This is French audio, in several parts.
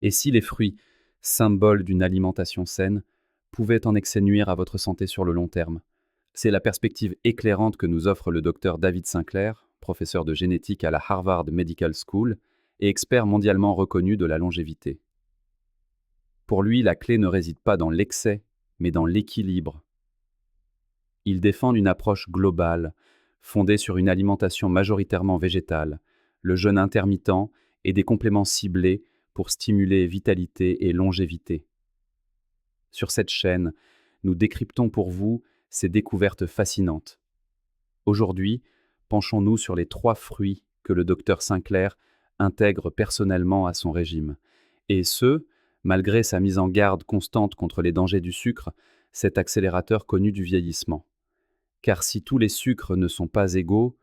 Et si les fruits, symboles d'une alimentation saine, pouvaient en excès nuire à votre santé sur le long terme? C'est la perspective éclairante que nous offre le docteur David Sinclair, professeur de génétique à la Harvard Medical School et expert mondialement reconnu de la longévité. Pour lui, la clé ne réside pas dans l'excès, mais dans l'équilibre. Il défend une approche globale, fondée sur une alimentation majoritairement végétale, le jeûne intermittent et des compléments ciblés pour stimuler vitalité et longévité. Sur cette chaîne, nous décryptons pour vous ces découvertes fascinantes. Aujourd'hui, penchons-nous sur les 3 fruits que le docteur Sinclair intègre personnellement à son régime. Et ce, malgré sa mise en garde constante contre les dangers du sucre, cet accélérateur connu du vieillissement. Car si tous les sucres ne sont pas égaux,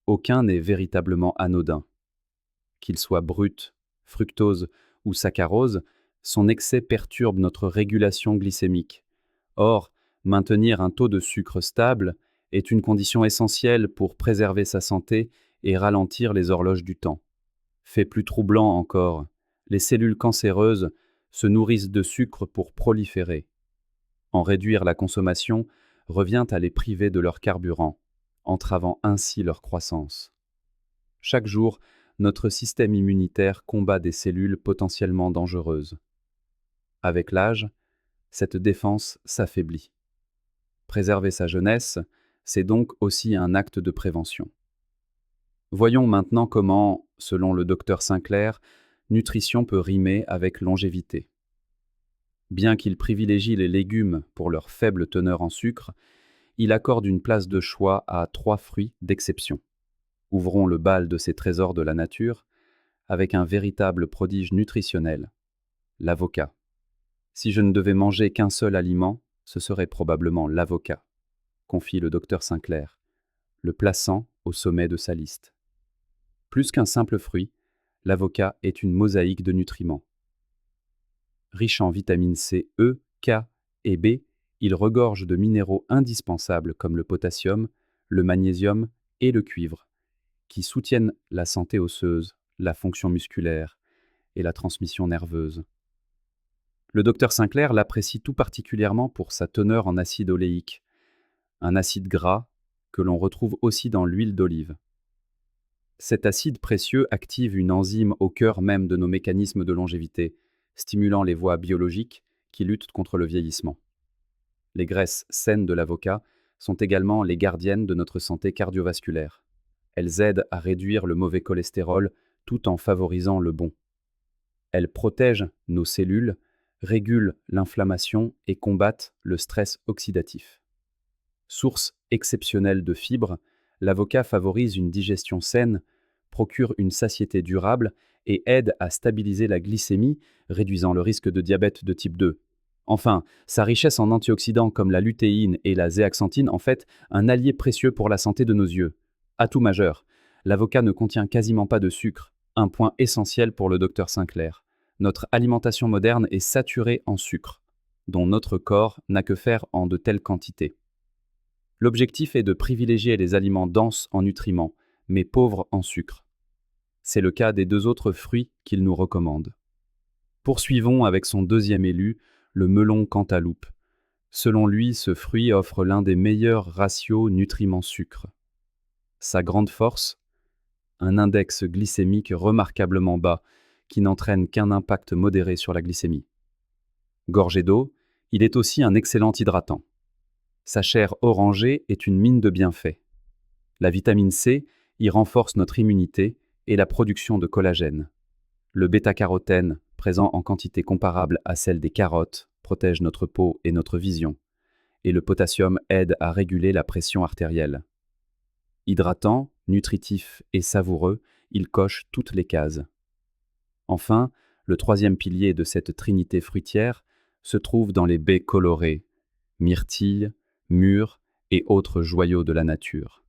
aucun n'est véritablement anodin. Qu'il soit brut, fructose ou saccharose, son excès perturbe notre régulation glycémique. Or, maintenir un taux de sucre stable est une condition essentielle pour préserver sa santé et ralentir les horloges du temps. Fait plus troublant encore, les cellules cancéreuses se nourrissent de sucre pour proliférer. En réduire la consommation revient à les priver de leur carburant, entravant ainsi leur croissance. Chaque jour, notre système immunitaire combat des cellules potentiellement dangereuses. Avec l'âge, cette défense s'affaiblit. Préserver sa jeunesse, c'est donc aussi un acte de prévention. Voyons maintenant comment, selon le docteur Sinclair, nutrition peut rimer avec longévité. Bien qu'il privilégie les légumes pour leur faible teneur en sucre, il accorde une place de choix à 3 fruits d'exception. Ouvrons le bal de ces trésors de la nature avec un véritable prodige nutritionnel, l'avocat. Si je ne devais manger qu'un seul aliment, ce serait probablement l'avocat, confie le docteur Sinclair, le plaçant au sommet de sa liste. Plus qu'un simple fruit, l'avocat est une mosaïque de nutriments. Riche en vitamines C, E, K et B, il regorge de minéraux indispensables comme le potassium, le magnésium et le cuivre, qui soutiennent la santé osseuse, la fonction musculaire et la transmission nerveuse. Le docteur Sinclair l'apprécie tout particulièrement pour sa teneur en acide oléique, un acide gras que l'on retrouve aussi dans l'huile d'olive. Cet acide précieux active une enzyme au cœur même de nos mécanismes de longévité, stimulant les voies biologiques qui luttent contre le vieillissement. Les graisses saines de l'avocat sont également les gardiennes de notre santé cardiovasculaire. Elles aident à réduire le mauvais cholestérol tout en favorisant le bon. Elles protègent nos cellules, régulent l'inflammation et combattent le stress oxydatif. Source exceptionnelle de fibres, l'avocat favorise une digestion saine, procure une satiété durable et aide à stabiliser la glycémie, réduisant le risque de diabète de type 2. Enfin, sa richesse en antioxydants comme la lutéine et la zéaxanthine en fait un allié précieux pour la santé de nos yeux. Atout majeur, l'avocat ne contient quasiment pas de sucre, un point essentiel pour le docteur Sinclair. Notre alimentation moderne est saturée en sucre, dont notre corps n'a que faire en de telles quantités. L'objectif est de privilégier les aliments denses en nutriments, mais pauvres en sucre. C'est le cas des 2 autres fruits qu'il nous recommande. Poursuivons avec son deuxième élu, le melon cantaloupe. Selon lui, ce fruit offre l'un des meilleurs ratios nutriments-sucre. Sa grande force, un index glycémique remarquablement bas, qui n'entraîne qu'un impact modéré sur la glycémie. Gorgé d'eau, il est aussi un excellent hydratant. Sa chair orangée est une mine de bienfaits. La vitamine C y renforce notre immunité et la production de collagène. Le bêta-carotène, présent en quantité comparable à celle des carottes, protège notre peau et notre vision. Et le potassium aide à réguler la pression artérielle. Hydratant, nutritif et savoureux, il coche toutes les cases. Enfin, le 3e pilier de cette trinité fruitière se trouve dans les baies colorées, myrtilles, mûres et autres joyaux de la nature.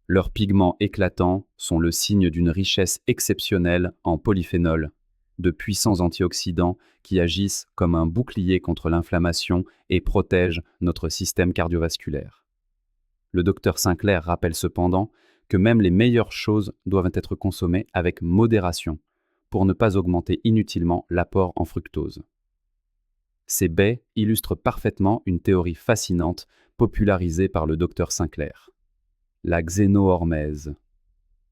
Leurs pigments éclatants sont le signe d'une richesse exceptionnelle en polyphénols, de puissants antioxydants qui agissent comme un bouclier contre l'inflammation et protègent notre système cardiovasculaire. Le docteur Sinclair rappelle cependant que même les meilleures choses doivent être consommées avec modération pour ne pas augmenter inutilement l'apport en fructose. Ces baies illustrent parfaitement une théorie fascinante popularisée par le docteur Sinclair. La xénohormèse.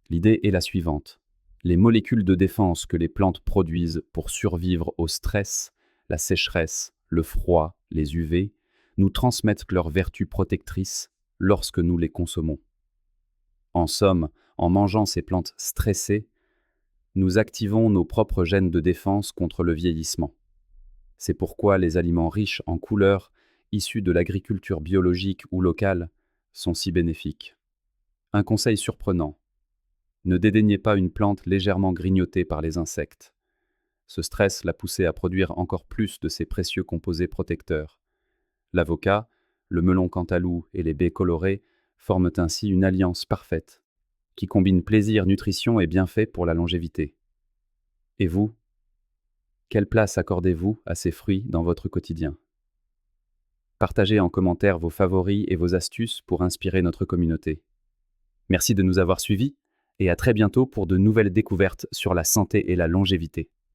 L'idée est la suivante. Les molécules de défense que les plantes produisent pour survivre au stress, la sécheresse, le froid, les UV, nous transmettent leurs vertus protectrices lorsque nous les consommons. En somme, en mangeant ces plantes stressées, nous activons nos propres gènes de défense contre le vieillissement. C'est pourquoi les aliments riches en couleurs, issus de l'agriculture biologique ou locale, sont si bénéfiques. Un conseil surprenant. Ne dédaignez pas une plante légèrement grignotée par les insectes. Ce stress l'a poussée à produire encore plus de ces précieux composés protecteurs. L'avocat, le melon cantalou et les baies colorées forment ainsi une alliance parfaite, qui combine plaisir, nutrition et bienfaits pour la longévité. Et vous? Quelle place accordez-vous à ces fruits dans votre quotidien? Partagez en commentaire vos favoris et vos astuces pour inspirer notre communauté. Merci de nous avoir suivis et à très bientôt pour de nouvelles découvertes sur la santé et la longévité.